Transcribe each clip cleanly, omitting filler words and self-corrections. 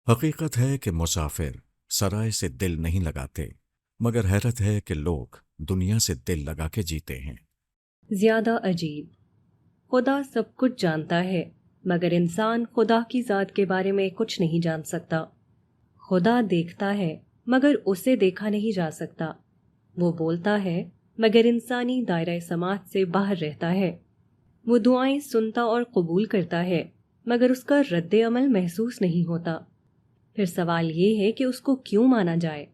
حقیقت ہے کہ مسافر سرائے سے دل نہیں لگاتے، مگر حیرت ہے کہ لوگ دنیا سے دل لگا کے جیتے ہیں۔ زیادہ عجیب۔ خدا سب کچھ جانتا ہے، مگر انسان خدا کی ذات کے بارے میں کچھ نہیں جان سکتا۔ خدا دیکھتا ہے مگر اسے دیکھا نہیں جا سکتا۔ وہ بولتا ہے مگر انسانی دائرہ سماعت سے باہر رہتا ہے۔ وہ دعائیں سنتا اور قبول کرتا ہے، مگر اس کا رد عمل محسوس نہیں ہوتا۔ پھر سوال یہ ہے کہ اس کو کیوں مانا جائے؟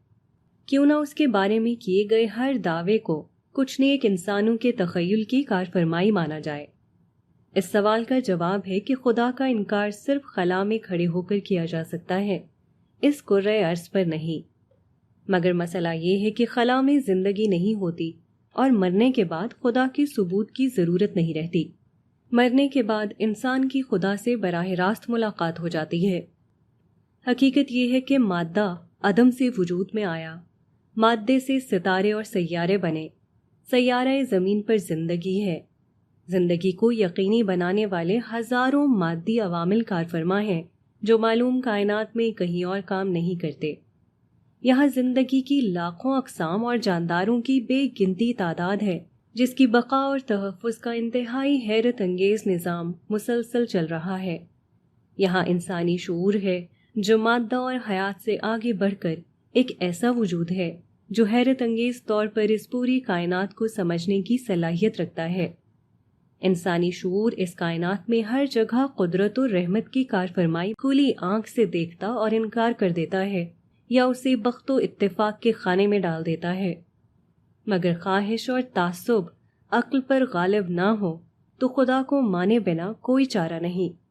کیوں نہ اس کے بارے میں کیے گئے ہر دعوے کو کچھ نیک انسانوں کے تخیل کی کارفرمائی مانا جائے؟ اس سوال کا جواب ہے کہ خدا کا انکار صرف خلا میں کھڑے ہو کر کیا جا سکتا ہے، اس کرۂ ارض پر نہیں۔ مگر مسئلہ یہ ہے کہ خلا میں زندگی نہیں ہوتی اور مرنے کے بعد خدا کے ثبوت کی ضرورت نہیں رہتی۔ مرنے کے بعد انسان کی خدا سے براہ راست ملاقات ہو جاتی ہے۔ حقیقت یہ ہے کہ مادہ عدم سے وجود میں آیا، مادے سے ستارے اور سیارے بنے، سیارہ زمین پر زندگی ہے۔ زندگی کو یقینی بنانے والے ہزاروں مادی عوامل کارفرما ہیں جو معلوم کائنات میں کہیں اور کام نہیں کرتے۔ یہاں زندگی کی لاکھوں اقسام اور جانداروں کی بے گنتی تعداد ہے، جس کی بقا اور تحفظ کا انتہائی حیرت انگیز نظام مسلسل چل رہا ہے۔ یہاں انسانی شعور ہے جو مادہ اور حیات سے آگے بڑھ کر ایک ایسا وجود ہے جو حیرت انگیز طور پر اس پوری کائنات کو سمجھنے کی صلاحیت رکھتا ہے۔ انسانی شعور اس کائنات میں ہر جگہ قدرت و رحمت کی کارفرمائی کھلی آنکھ سے دیکھتا اور انکار کر دیتا ہے، یا اسے بخت و اتفاق کے خانے میں ڈال دیتا ہے۔ مگر خواہش اور تعصب عقل پر غالب نہ ہو تو خدا کو مانے بنا کوئی چارہ نہیں۔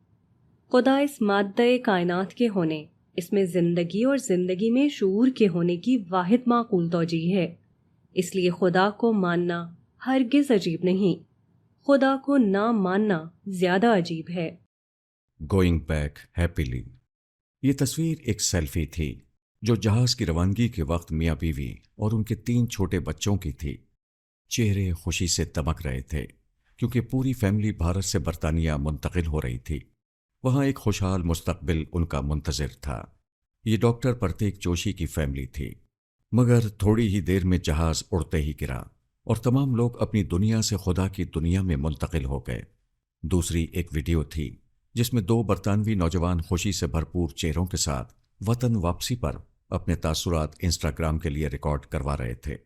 خدا اس مادہ کائنات کے ہونے، اس میں زندگی اور زندگی میں شعور کے ہونے کی واحد معقول توجیہ ہے۔ اس لیے خدا کو ماننا ہرگز عجیب نہیں، خدا کو نہ ماننا زیادہ عجیب ہے۔ گوئنگ بیک ہیپیلی، یہ تصویر ایک سیلفی تھی جو جہاز کی روانگی کے وقت میاں بیوی اور ان کے 3 چھوٹے بچوں کی تھی۔ چہرے خوشی سے دمک رہے تھے کیونکہ پوری فیملی بھارت سے برطانیہ منتقل ہو رہی تھی۔ وہاں ایک خوشحال مستقبل ان کا منتظر تھا۔ یہ ڈاکٹر پرتیک جوشی کی فیملی تھی، مگر تھوڑی ہی دیر میں جہاز اڑتے ہی گرا اور تمام لوگ اپنی دنیا سے خدا کی دنیا میں منتقل ہو گئے۔ دوسری ایک ویڈیو تھی جس میں 2 برطانوی نوجوان خوشی سے بھرپور چہروں کے ساتھ وطن واپسی پر اپنے تاثرات انسٹاگرام کے لیے ریکارڈ کروا رہے تھے۔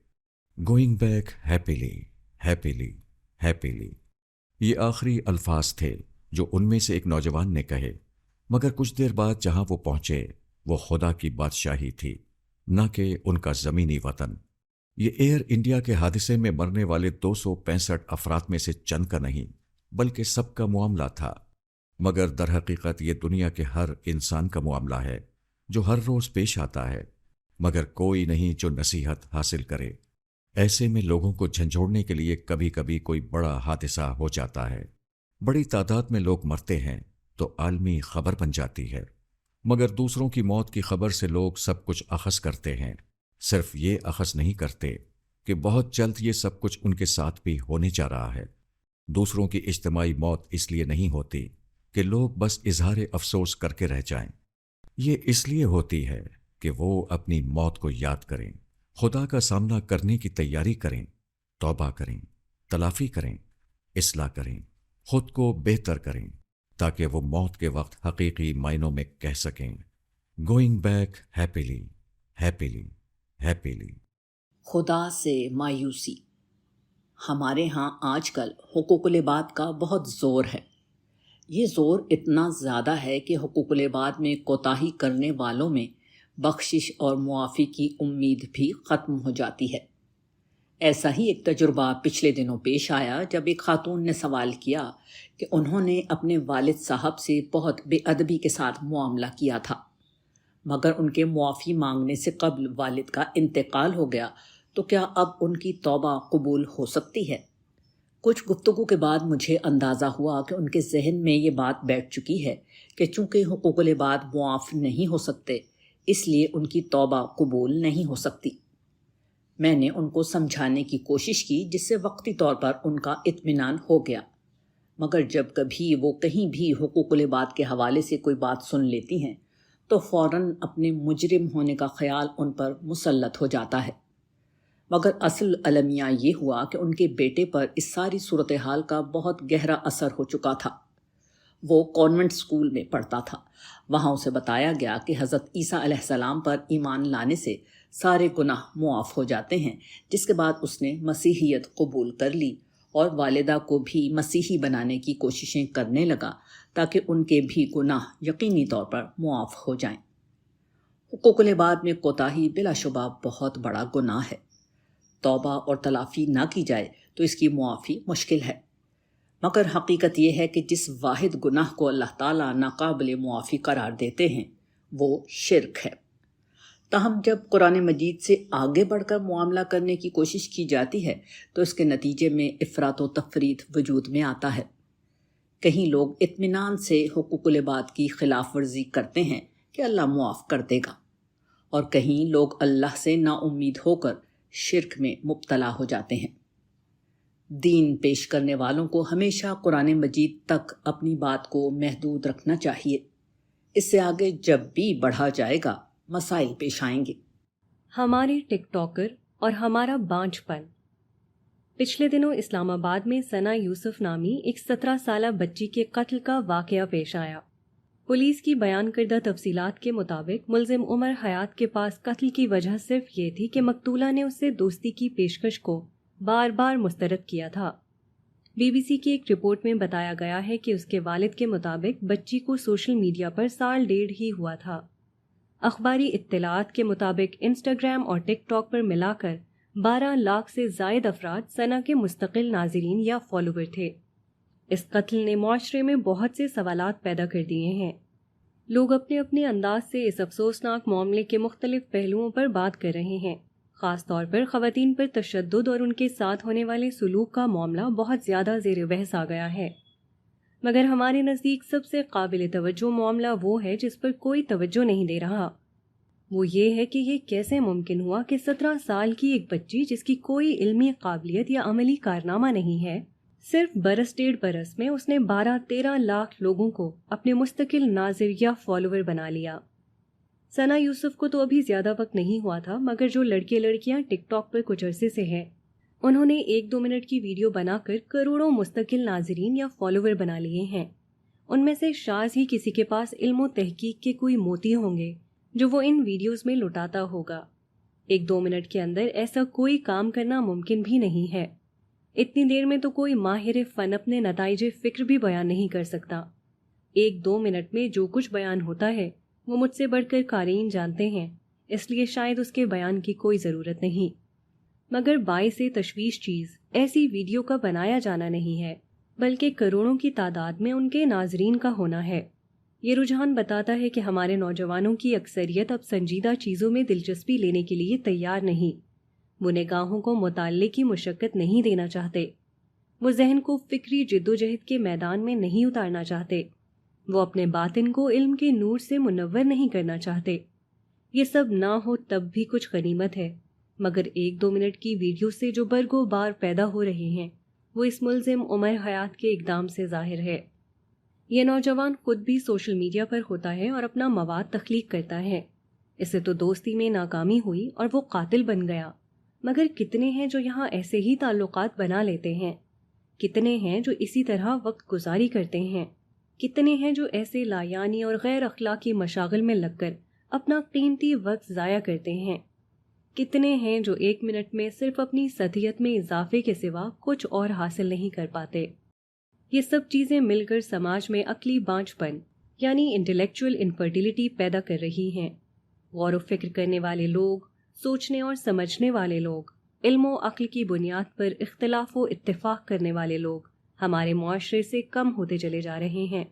Going back happily, happily, happily, یہ آخری الفاظ تھے جو ان میں سے ایک نوجوان نے کہے، مگر کچھ دیر بعد جہاں وہ پہنچے وہ خدا کی بادشاہی تھی، نہ کہ ان کا زمینی وطن۔ یہ ایئر انڈیا کے حادثے میں مرنے والے 265 افراد میں سے چند کا نہیں بلکہ سب کا معاملہ تھا، مگر در حقیقت یہ دنیا کے ہر انسان کا معاملہ ہے جو ہر روز پیش آتا ہے، مگر کوئی نہیں جو نصیحت حاصل کرے۔ ایسے میں لوگوں کو جھنجھوڑنے کے لیے کبھی کبھی کوئی بڑا حادثہ ہو جاتا ہے، بڑی تعداد میں لوگ مرتے ہیں تو عالمی خبر بن جاتی ہے، مگر دوسروں کی موت کی خبر سے لوگ سب کچھ اخذ کرتے ہیں۔ صرف یہ اخذ نہیں کرتے کہ بہت جلد یہ سب کچھ ان کے ساتھ بھی ہونے جا رہا ہے۔ دوسروں کی اجتماعی موت اس لیے نہیں ہوتی کہ لوگ بس اظہار افسوس کر کے رہ جائیں، یہ اس لیے ہوتی ہے کہ وہ اپنی موت کو یاد کریں، خدا کا سامنا کرنے کی تیاری کریں، توبہ کریں، تلافی کریں، اصلاح کریں، خود کو بہتر کریں، تاکہ وہ موت کے وقت حقیقی معنوں میں کہہ سکیں، going back happily, happily, happily. خدا سے مایوسی۔ ہمارے ہاں آج کل حقوق العباد کا بہت زور ہے۔ یہ زور اتنا زیادہ ہے کہ حقوق العباد میں کوتاہی کرنے والوں میں بخشش اور معافی کی امید بھی ختم ہو جاتی ہے۔ ایسا ہی ایک تجربہ پچھلے دنوں پیش آیا جب ایک خاتون نے سوال کیا کہ انہوں نے اپنے والد صاحب سے بہت بے ادبی کے ساتھ معاملہ کیا تھا، مگر ان کے معافی مانگنے سے قبل والد کا انتقال ہو گیا، تو کیا اب ان کی توبہ قبول ہو سکتی ہے؟ کچھ گفتگو کے بعد مجھے اندازہ ہوا کہ ان کے ذہن میں یہ بات بیٹھ چکی ہے کہ چونکہ حقوق العباد معاف نہیں ہو سکتے، اس لیے ان کی توبہ قبول نہیں ہو سکتی۔ میں نے ان کو سمجھانے کی کوشش کی جس سے وقتی طور پر ان کا اطمینان ہو گیا، مگر جب کبھی وہ کہیں بھی حقوق العباد کے حوالے سے کوئی بات سن لیتی ہیں تو فوراً اپنے مجرم ہونے کا خیال ان پر مسلط ہو جاتا ہے۔ مگر اصل المیہ یہ ہوا کہ ان کے بیٹے پر اس ساری صورتحال کا بہت گہرا اثر ہو چکا تھا۔ وہ کانوینٹ اسکول میں پڑھتا تھا۔ وہاں اسے بتایا گیا کہ حضرت عیسیٰ علیہ السلام پر ایمان لانے سے سارے گناہ معاف ہو جاتے ہیں، جس کے بعد اس نے مسیحیت قبول کر لی اور والدہ کو بھی مسیحی بنانے کی کوششیں کرنے لگا تاکہ ان کے بھی گناہ یقینی طور پر معاف ہو جائیں۔ حقوق العباد میں کوتاہی بلا شبہ بہت بڑا گناہ ہے۔ توبہ اور تلافی نہ کی جائے تو اس کی معافی مشکل ہے، مگر حقیقت یہ ہے کہ جس واحد گناہ کو اللہ تعالیٰ ناقابل معافی قرار دیتے ہیں وہ شرک ہے۔ تاہم جب قرآن مجید سے آگے بڑھ کر معاملہ کرنے کی کوشش کی جاتی ہے تو اس کے نتیجے میں افراط و تفریط وجود میں آتا ہے۔ کہیں لوگ اطمینان سے حقوق العباد کی خلاف ورزی کرتے ہیں کہ اللہ معاف کر دے گا، اور کہیں لوگ اللہ سے نا امید ہو کر شرک میں مبتلا ہو جاتے ہیں۔ دین پیش کرنے والوں کو ہمیشہ قرآن مجید تک اپنی بات کو محدود رکھنا چاہیے۔ اس سے آگے جب بھی بڑھا جائے گا مسائل پیش آئیں گے۔ ہمارے ٹک ٹاکر اور ہمارا بانجھ پن۔ پچھلے دنوں اسلام آباد میں ثنا یوسف نامی ایک 17 سالہ بچی کے قتل کا واقعہ پیش آیا۔ پولیس کی بیان کردہ تفصیلات کے مطابق ملزم عمر حیات کے پاس قتل کی وجہ صرف یہ تھی کہ مقتولہ نے اس سے دوستی کی پیشکش کو بار بار مسترد کیا تھا۔ بی بی سی کی ایک رپورٹ میں بتایا گیا ہے کہ اس کے والد کے مطابق بچی کو سوشل میڈیا پر 1.5 سال ہی ہوا تھا۔ اخباری اطلاعات کے مطابق انسٹاگرام اور ٹک ٹاک پر ملا کر 12 لاکھ سے زائد افراد ثنا کے مستقل ناظرین یا فالوور تھے۔ اس قتل نے معاشرے میں بہت سے سوالات پیدا کر دیے ہیں۔ لوگ اپنے اپنے انداز سے اس افسوسناک معاملے کے مختلف پہلوؤں پر بات کر رہے ہیں۔ خاص طور پر خواتین پر تشدد اور ان کے ساتھ ہونے والے سلوک کا معاملہ بہت زیادہ زیر بحث آ گیا ہے، مگر ہمارے نزدیک سب سے قابل توجہ معاملہ وہ ہے جس پر کوئی توجہ نہیں دے رہا۔ وہ یہ ہے کہ یہ کیسے ممکن ہوا کہ 17 سال کی ایک بچی جس کی کوئی علمی قابلیت یا عملی کارنامہ نہیں ہے، صرف برس 1.5 برس میں اس نے 12-13 لاکھ لوگوں کو اپنے مستقل ناظر یا فالوور بنا لیا۔ ثنا یوسف کو تو ابھی زیادہ وقت نہیں ہوا تھا، مگر جو لڑکے لڑکیاں ٹک ٹاک پر کچھ عرصے سے ہیں انہوں نے 1-2 منٹ کی ویڈیو بنا کر کروڑوں مستقل ناظرین یا فالوور بنا لیے ہیں۔ ان میں سے شاذ ہی کسی کے پاس علم و تحقیق کے کوئی موتی ہوں گے جو وہ ان ویڈیوز میں لٹاتا ہوگا۔ 1-2 منٹ کے اندر ایسا کوئی کام کرنا ممکن بھی نہیں ہے۔ اتنی دیر میں تو کوئی ماہر فن اپنے نتائج فکر بھی بیان نہیں کر سکتا۔ 1-2 منٹ میں جو کچھ بیان ہوتا ہے وہ مجھ سے بڑھ کر قارئین جانتے ہیں، اس لیے شاید اس کے بیان کی کوئی ضرورت نہیں۔ مگر باعث تشویش چیز ایسی ویڈیو کا بنایا جانا نہیں ہے، بلکہ کروڑوں کی تعداد میں ان کے ناظرین کا ہونا ہے۔ یہ رجحان بتاتا ہے کہ ہمارے نوجوانوں کی اکثریت اب سنجیدہ چیزوں میں دلچسپی لینے کے لیے تیار نہیں۔ وہ نگاہوں کو مطالعے کی مشقت نہیں دینا چاہتے، وہ ذہن کو فکری جدوجہد کے میدان میں نہیں اتارنا چاہتے، وہ اپنے باطن کو علم کے نور سے منور نہیں کرنا چاہتے۔ یہ سب نہ ہو تب بھی کچھ غنیمت ہے، مگر 1-2 منٹ کی ویڈیو سے جو برگوں بار پیدا ہو رہے ہیں وہ اس ملزم عمر حیات کے اقدام سے ظاہر ہے۔ یہ نوجوان خود بھی سوشل میڈیا پر ہوتا ہے اور اپنا مواد تخلیق کرتا ہے۔ اسے تو دوستی میں ناکامی ہوئی اور وہ قاتل بن گیا، مگر کتنے ہیں جو یہاں ایسے ہی تعلقات بنا لیتے ہیں؟ کتنے ہیں جو اسی طرح وقت گزاری کرتے ہیں؟ کتنے ہیں جو ایسے لایانی اور غیر اخلاقی مشاغل میں لگ کر اپنا قیمتی وقت ضائع کرتے ہیں؟ کتنے ہیں جو 1 منٹ میں صرف اپنی سطحیت میں اضافے کے سوا کچھ اور حاصل نہیں کر پاتے؟ یہ سب چیزیں مل کر سماج میں عقلی بانجھ پن یعنی انٹلیکچوئل انفرٹیلٹی پیدا کر رہی ہیں۔ غور و فکر کرنے والے لوگ، سوچنے اور سمجھنے والے لوگ، علم و عقل کی بنیاد پر اختلاف و اتفاق کرنے والے لوگ ہمارے معاشرے سے کم ہوتے چلے جا رہے ہیں۔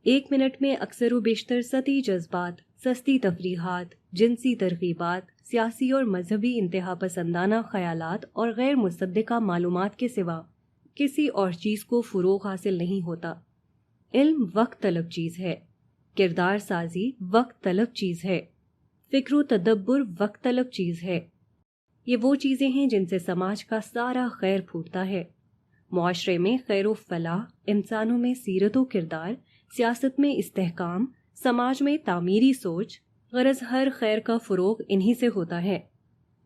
1 منٹ میں اکثر و بیشتر سطحی جذبات، سستی تفریحات، جنسی ترغیبات، سیاسی اور مذہبی انتہا پسندانہ خیالات اور غیر مصدقہ معلومات کے سوا کسی اور چیز کو فروغ حاصل نہیں ہوتا۔ علم وقت طلب چیز ہے، کردار سازی وقت طلب چیز ہے، فکر و تدبر وقت طلب چیز ہے۔ یہ وہ چیزیں ہیں جن سے سماج کا سارا خیر پھوٹتا ہے۔ معاشرے میں خیر و فلاح، انسانوں میں سیرت و کردار، سیاست میں استحکام، سماج میں تعمیری سوچ، غرض ہر خیر کا فروغ انہی سے ہوتا ہے۔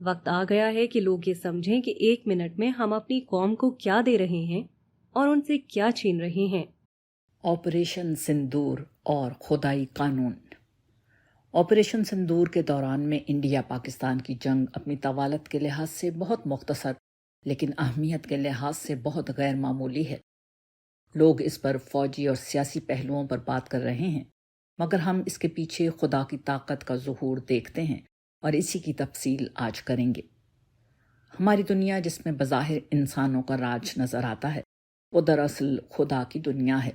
وقت آ گیا ہے کہ لوگ یہ سمجھیں کہ 1 منٹ میں ہم اپنی قوم کو کیا دے رہے ہیں اور ان سے کیا چھین رہے ہیں۔ آپریشن سندور اور خدائی قانون۔ آپریشن سندور کے دوران میں انڈیا پاکستان کی جنگ اپنی طوالت کے لحاظ سے بہت مختصر لیکن اہمیت کے لحاظ سے بہت غیر معمولی ہے۔ لوگ اس پر فوجی اور سیاسی پہلوؤں پر بات کر رہے ہیں، مگر ہم اس کے پیچھے خدا کی طاقت کا ظہور دیکھتے ہیں اور اسی کی تفصیل آج کریں گے۔ ہماری دنیا جس میں بظاہر انسانوں کا راج نظر آتا ہے، وہ دراصل خدا کی دنیا ہے۔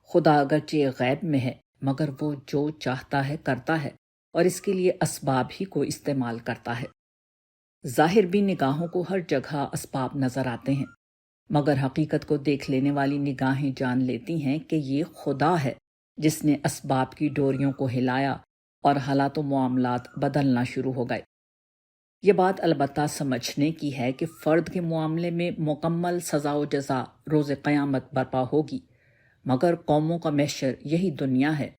خدا اگرچہ غیب میں ہے، مگر وہ جو چاہتا ہے کرتا ہے اور اس کے لیے اسباب ہی کو استعمال کرتا ہے۔ ظاہر بھی نگاہوں کو ہر جگہ اسباب نظر آتے ہیں، مگر حقیقت کو دیکھ لینے والی نگاہیں جان لیتی ہیں کہ یہ خدا ہے جس نے اسباب کی ڈوریوں کو ہلایا اور حالات و معاملات بدلنا شروع ہو گئے۔ یہ بات البتہ سمجھنے کی ہے کہ فرد کے معاملے میں مکمل سزا و جزا روز قیامت برپا ہوگی، مگر قوموں کا محشر یہی دنیا ہے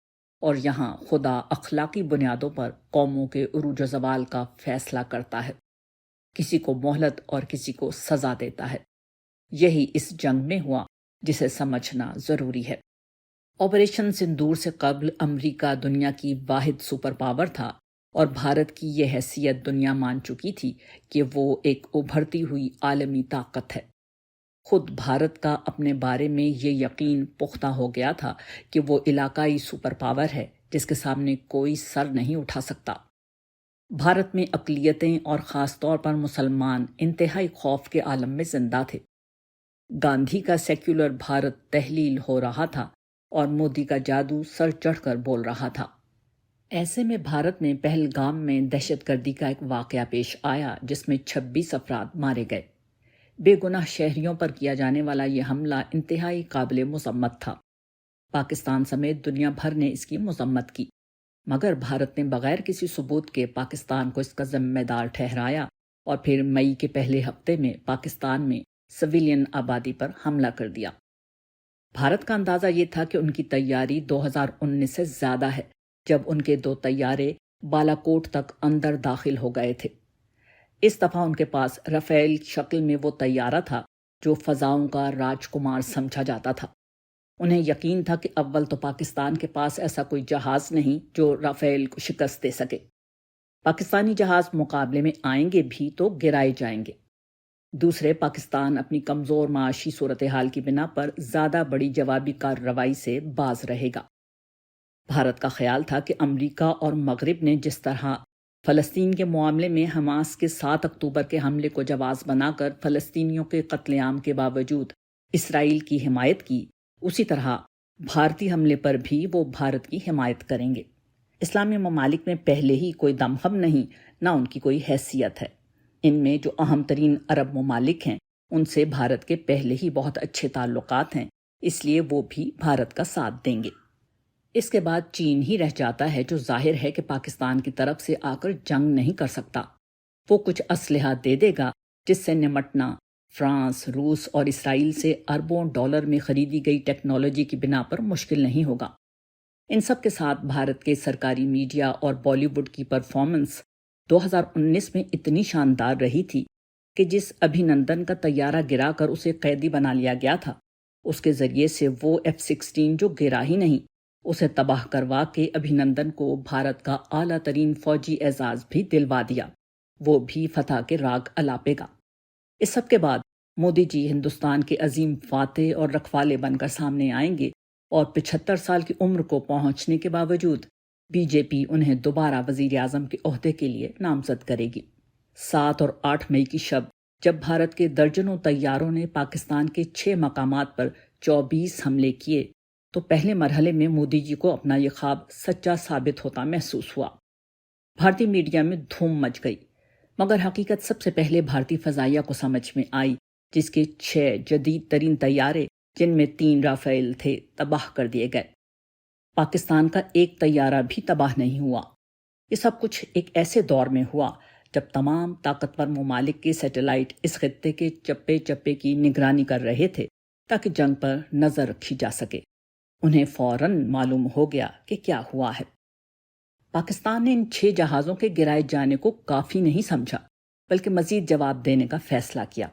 اور یہاں خدا اخلاقی بنیادوں پر قوموں کے عروج و زوال کا فیصلہ کرتا ہے، کسی کو مہلت اور کسی کو سزا دیتا ہے۔ یہی اس جنگ میں ہوا جسے سمجھنا ضروری ہے۔ آپریشن سندور سے قبل امریکہ دنیا کی واحد سپر پاور تھا اور بھارت کی یہ حیثیت دنیا مان چکی تھی کہ وہ ایک ابھرتی ہوئی عالمی طاقت ہے۔ خود بھارت کا اپنے بارے میں یہ یقین پختہ ہو گیا تھا کہ وہ علاقائی سپر پاور ہے جس کے سامنے کوئی سر نہیں اٹھا سکتا۔ بھارت میں اقلیتیں اور خاص طور پر مسلمان انتہائی خوف کے عالم میں زندہ تھے۔ گاندھی کا سیکولر بھارت تحلیل ہو رہا تھا اور مودی کا جادو سر چڑھ کر بول رہا تھا۔ ایسے میں بھارت میں پہلگام میں دہشت گردی کا ایک واقعہ پیش آیا جس میں 26 افراد مارے گئے۔ بے گناہ شہریوں پر کیا جانے والا یہ حملہ انتہائی قابل مذمت تھا۔ پاکستان سمیت دنیا بھر نے اس کی مذمت کی، مگر بھارت نے بغیر کسی ثبوت کے پاکستان کو اس کا ذمہ دار ٹھہرایا اور پھر مئی کے پہلے ہفتے میں پاکستان میں سویلین آبادی پر حملہ کر دیا۔ بھارت کا اندازہ یہ تھا کہ ان کی تیاری 2019 سے زیادہ ہے، جب ان کے 2 طیارے بالاکوٹ تک اندر داخل ہو گئے تھے۔ اس دفعہ ان کے پاس رافیل شکل میں وہ طیارہ تھا جو فضاؤں کا راجکمار سمجھا جاتا تھا۔ انہیں یقین تھا کہ اول تو پاکستان کے پاس ایسا کوئی جہاز نہیں جو رافیل کو شکست دے سکے۔ پاکستانی جہاز مقابلے میں آئیں گے بھی تو گرائے جائیں گے۔ دوسرے، پاکستان اپنی کمزور معاشی صورتحال کی بنا پر زیادہ بڑی جوابی کارروائی سے باز رہے گا۔ بھارت کا خیال تھا کہ امریکہ اور مغرب نے جس طرح فلسطین کے معاملے میں حماس کے 7 اکتوبر کے حملے کو جواز بنا کر فلسطینیوں کے قتل عام کے باوجود اسرائیل کی حمایت کی، اسی طرح بھارتی حملے پر بھی وہ بھارت کی حمایت کریں گے۔ اسلامی ممالک میں پہلے ہی کوئی دمخم نہیں، نہ ان کی کوئی حیثیت ہے۔ ان میں جو اہم ترین عرب ممالک ہیں ان سے بھارت کے پہلے ہی بہت اچھے تعلقات ہیں، اس لیے وہ بھی بھارت کا ساتھ دیں گے۔ اس کے بعد چین ہی رہ جاتا ہے جو ظاہر ہے کہ پاکستان کی طرف سے آ کر جنگ نہیں کر سکتا۔ وہ کچھ اسلحہ دے دے گا جس سے نمٹنا فرانس، روس اور اسرائیل سے اربوں ڈالر میں خریدی گئی ٹیکنالوجی کی بنا پر مشکل نہیں ہوگا۔ ان سب کے ساتھ بھارت کے سرکاری میڈیا اور بالی ووڈ کی پرفارمنس 2019 میں اتنی شاندار رہی تھی کہ جس ابھی نندن کا طیارہ گرا کر اسے قیدی بنا لیا گیا تھا، اس کے ذریعے سے وہ F-16 جو گرا ہی نہیں، اسے تباہ کروا کے ابھی نندن کو بھارت کا اعلیٰ ترین فوجی اعزاز بھی دلوا دیا، وہ بھی فتح کے راگ الاپے گا۔ اس سب کے بعد مودی جی ہندوستان کے عظیم فاتح اور رکھوالے بن کر سامنے آئیں گے اور 75 سال کی عمر کو پہنچنے کے باوجود بی جے پی انہیں دوبارہ وزیر اعظم کے عہدے کے لیے نامزد کرے گی۔ 7 اور 8 مئی کی شب جب بھارت کے درجنوں طیاروں نے پاکستان کے 6 مقامات پر 24 حملے کیے تو پہلے مرحلے میں مودی جی کو اپنا یہ خواب سچا ثابت ہوتا محسوس ہوا۔ بھارتی میڈیا میں دھوم مچ گئی، مگر حقیقت سب سے پہلے بھارتی فضائیہ کو سمجھ میں آئی، جس کے 6 جدید ترین طیارے جن میں 3 رافیل تھے تباہ کر دیے گئے۔ پاکستان کا ایک طیارہ بھی تباہ نہیں ہوا۔ یہ سب کچھ ایک ایسے دور میں ہوا جب تمام طاقتور ممالک کے سیٹلائٹ اس خطے کے چپے چپے کی نگرانی کر رہے تھے تاکہ جنگ پر نظر رکھی جا سکے۔ انہیں فوراً معلوم ہو گیا کہ کیا ہوا ہے۔ پاکستان نے ان 6 جہازوں کے گرائے جانے کو کافی نہیں سمجھا، بلکہ مزید جواب دینے کا فیصلہ کیا۔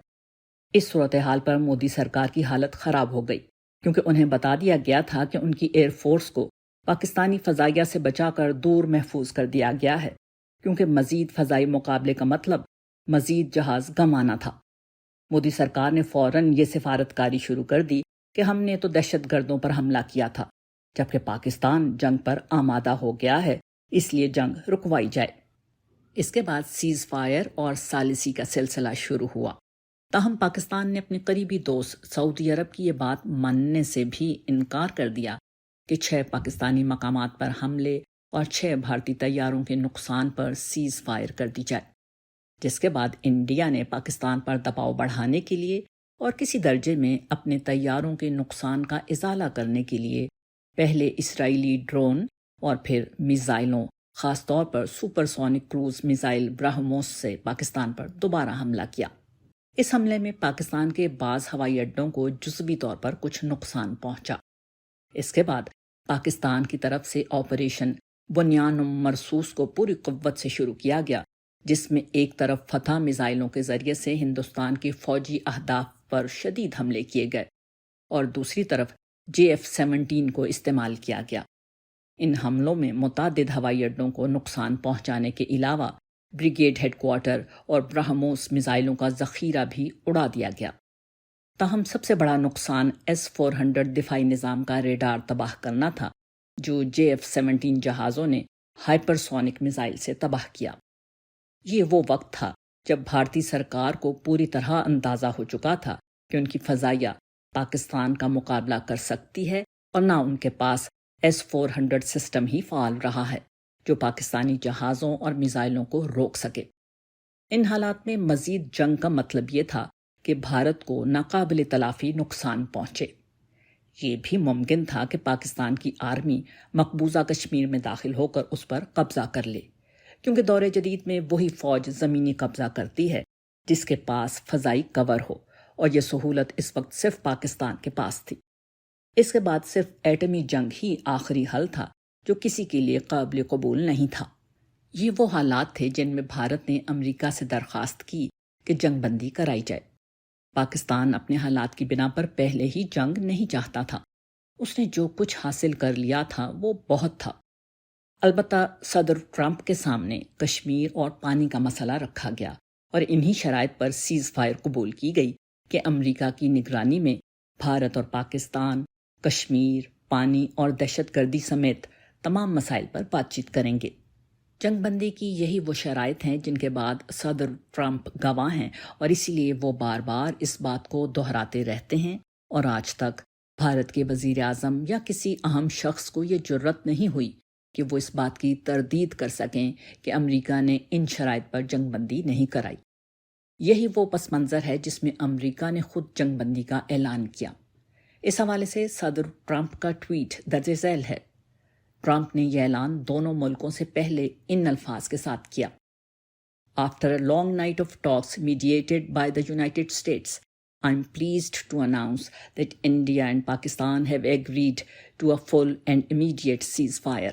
اس صورتحال پر مودی سرکار کی حالت خراب ہو گئی، کیونکہ انہیں بتا دیا گیا تھا کہ ان کی ایئر فورس کو پاکستانی فضائیہ سے بچا کر دور محفوظ کر دیا گیا ہے، کیونکہ مزید فضائی مقابلے کا مطلب مزید جہاز گنوانا تھا۔ مودی سرکار نے فوراً یہ سفارت کاری شروع کر دی کہ ہم نے تو دہشت گردوں پر حملہ کیا تھا، جبکہ پاکستان جنگ پر آمادہ ہو گیا ہے، اس لیے جنگ رکوائی جائے۔ اس کے بعد سیز فائر اور ثالثی کا سلسلہ شروع ہوا۔ تاہم پاکستان نے اپنے قریبی دوست سعودی عرب کی یہ بات ماننے سے بھی انکار کر دیا کہ 6 پاکستانی مقامات پر حملے اور 6 بھارتی طیاروں کے نقصان پر سیز فائر کر دی جائے، جس کے بعد انڈیا نے پاکستان پر دباؤ بڑھانے کے لیے اور کسی درجے میں اپنے طیاروں کے نقصان کا ازالہ کرنے کے لیے پہلے اسرائیلی ڈرون اور پھر میزائلوں، خاص طور پر super sonic cruise missile BrahMos سے پاکستان پر دوبارہ حملہ کیا۔ اس حملے میں پاکستان کے بعض ہوائی اڈوں کو جزوی طور پر کچھ نقصان پہنچا۔ اس کے بعد پاکستان کی طرف سے آپریشن بنیان مرصوص کو پوری قوت سے شروع کیا گیا، جس میں ایک طرف فتح میزائلوں کے ذریعے سے ہندوستان کی فوجی اہداف پر شدید حملے کیے گئے اور دوسری طرف JF-17 کو استعمال کیا گیا۔ ان حملوں میں متعدد ہوائی اڈوں کو نقصان پہنچانے کے علاوہ بریگیڈ ہیڈ کوارٹر اور برہموس میزائلوں کا ذخیرہ بھی اڑا دیا گیا۔ تاہم سب سے بڑا نقصان S-400 دفاعی نظام کا ریڈار تباہ کرنا تھا، جو JF-17 جہازوں نے ہائپر سونک میزائل سے تباہ کیا۔ یہ وہ وقت تھا جب بھارتی سرکار کو پوری طرح اندازہ ہو چکا تھا کہ ان کی فضائیہ پاکستان کا مقابلہ کر سکتی ہے، اور نہ ان کے پاس S-400 سسٹم ہی فعال رہا ہے جو پاکستانی جہازوں اور میزائلوں کو روک سکے۔ ان حالات میں مزید جنگ کا مطلب یہ تھا کہ بھارت کو ناقابل تلافی نقصان پہنچے۔ یہ بھی ممکن تھا کہ پاکستان کی آرمی مقبوضہ کشمیر میں داخل ہو کر اس پر قبضہ کر لے، کیونکہ دور جدید میں وہی فوج زمینی قبضہ کرتی ہے جس کے پاس فضائی کور ہو، اور یہ سہولت اس وقت صرف پاکستان کے پاس تھی۔ اس کے بعد صرف ایٹمی جنگ ہی آخری حل تھا، جو کسی کے لیے قابل قبول نہیں تھا۔ یہ وہ حالات تھے جن میں بھارت نے امریکہ سے درخواست کی کہ جنگ بندی کرائی جائے۔ پاکستان اپنے حالات کی بنا پر پہلے ہی جنگ نہیں چاہتا تھا۔ اس نے جو کچھ حاصل کر لیا تھا وہ بہت تھا۔ البتہ صدر ٹرمپ کے سامنے کشمیر اور پانی کا مسئلہ رکھا گیا، اور انہی شرائط پر سیز فائر قبول کی گئی کہ امریکہ کی نگرانی میں بھارت اور پاکستان کشمیر، پانی اور دہشت گردی سمیت تمام مسائل پر بات چیت کریں گے۔ جنگ بندی کی یہی وہ شرائط ہیں جن کے بعد صدر ٹرمپ گواہ ہیں، اور اسی لیے وہ بار بار اس بات کو دہراتے رہتے ہیں، اور آج تک بھارت کے وزیر اعظم یا کسی اہم شخص کو یہ جرت نہیں ہوئی کہ وہ اس بات کی تردید کر سکیں کہ امریکہ نے ان شرائط پر جنگ بندی نہیں کرائی۔ یہی وہ پس منظر ہے جس میں امریکہ نے خود جنگ بندی کا اعلان کیا۔ اس حوالے سے صدر ٹرمپ کا ٹویٹ درج ذیل ہے۔ ٹرمپ نے یہ اعلان دونوں ملکوں سے پہلے ان الفاظ کے ساتھ کیا: After a long night of talks mediated by the United States, I'm pleased to announce that India and Pakistan have agreed to a full and immediate ceasefire.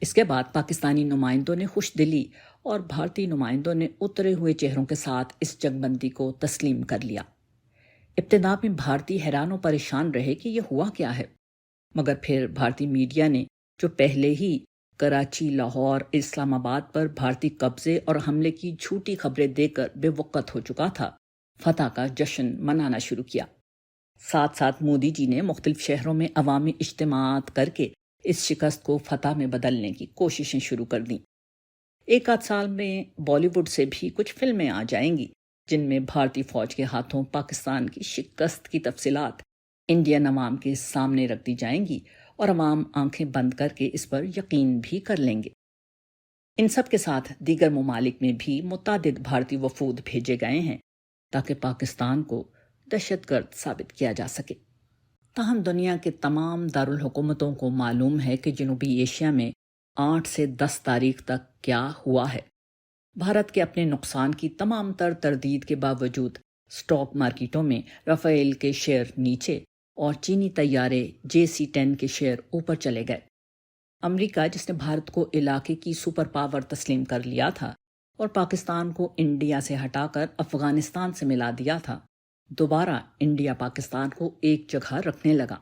اس کے بعد پاکستانی نمائندوں نے خوش دلی اور بھارتی نمائندوں نے اترے ہوئے چہروں کے ساتھ اس جنگ بندی کو تسلیم کر لیا۔ ابتدا میں بھارتی حیران و پریشان رہے کہ یہ ہوا کیا ہے، مگر پھر بھارتی میڈیا نے، جو پہلے ہی کراچی، لاہور، اسلام آباد پر بھارتی قبضے اور حملے کی جھوٹی خبریں دے کر بے وقت ہو چکا تھا، فتح کا جشن منانا شروع کیا۔ ساتھ ساتھ مودی جی نے مختلف شہروں میں عوامی اجتماعات کر کے اس شکست کو فتح میں بدلنے کی کوششیں شروع کر دیں۔ ایک آدھ سال میں بالی ووڈ سے بھی کچھ فلمیں آ جائیں گی جن میں بھارتی فوج کے ہاتھوں پاکستان کی شکست کی تفصیلات انڈین عوام کے سامنے رکھ دی جائیں گی، اور عوام آنکھیں بند کر کے اس پر یقین بھی کر لیں گے۔ ان سب کے ساتھ دیگر ممالک میں بھی متعدد بھارتی وفود بھیجے گئے ہیں تاکہ پاکستان کو دہشت گرد ثابت کیا جا سکے۔ تاہم دنیا کے تمام دارالحکومتوں کو معلوم ہے کہ جنوبی ایشیا میں 8 سے 10 تاریخ تک کیا ہوا ہے۔ بھارت کے اپنے نقصان کی تمام تر تردید کے باوجود اسٹاک مارکیٹوں میں رفیل کے شیئر نیچے اور چینی طیارے JC-10 کے شیئر اوپر چلے گئے۔ امریکہ، جس نے بھارت کو علاقے کی سپر پاور تسلیم کر لیا تھا اور پاکستان کو انڈیا سے ہٹا کر افغانستان سے ملا دیا تھا، دوبارہ انڈیا پاکستان کو ایک جگہ رکھنے لگا۔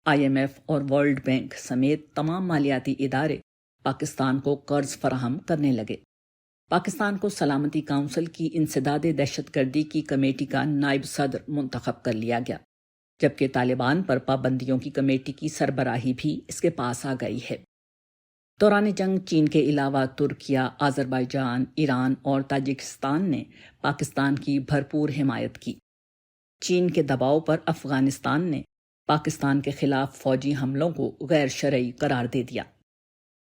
IMF اور ورلڈ بینک سمیت تمام مالیاتی ادارے پاکستان کو قرض فراہم کرنے لگے۔ پاکستان کو سلامتی کونسل کی انسداد دہشت گردی کی کمیٹی کا نائب صدر منتخب کر لیا گیا، جبکہ طالبان پر پابندیوں کی کمیٹی کی سربراہی بھی اس کے پاس آ گئی ہے۔ دوران جنگ چین کے علاوہ ترکیہ، آذربائیجان، ایران اور تاجکستان نے پاکستان کی بھرپور حمایت کی۔ چین کے دباؤ پر افغانستان نے پاکستان کے خلاف فوجی حملوں کو غیر شرعی قرار دے دیا۔